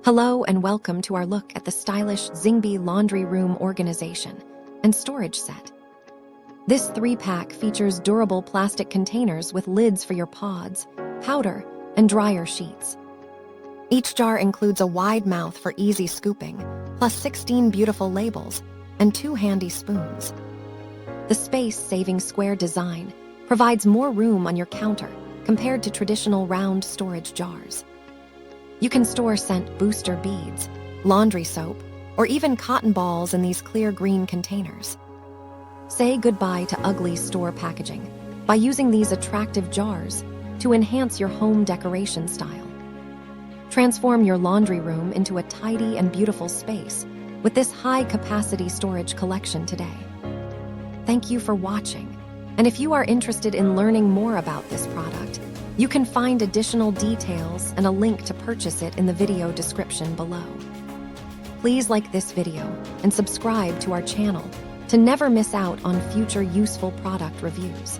Hello and welcome to our look at the stylish Zingbee laundry room organization and storage set. This 3-pack features durable plastic containers with lids for your pods, powder, and dryer sheets. Each jar includes a wide mouth for easy scooping, plus 16 beautiful labels and 2 handy spoons. The space-saving square design provides more room on your counter compared to traditional round storage jars. You can store scent booster beads, laundry soap, or even cotton balls in these clear green containers. Say goodbye to ugly store packaging by using these attractive jars to enhance your home decoration style. Transform your laundry room into a tidy and beautiful space with this high-capacity storage collection today. Thank you for watching, and if you are interested in learning more about this product, you can find additional details and a link to purchase it in the video description below. Please like this video and subscribe to our channel to never miss out on future useful product reviews.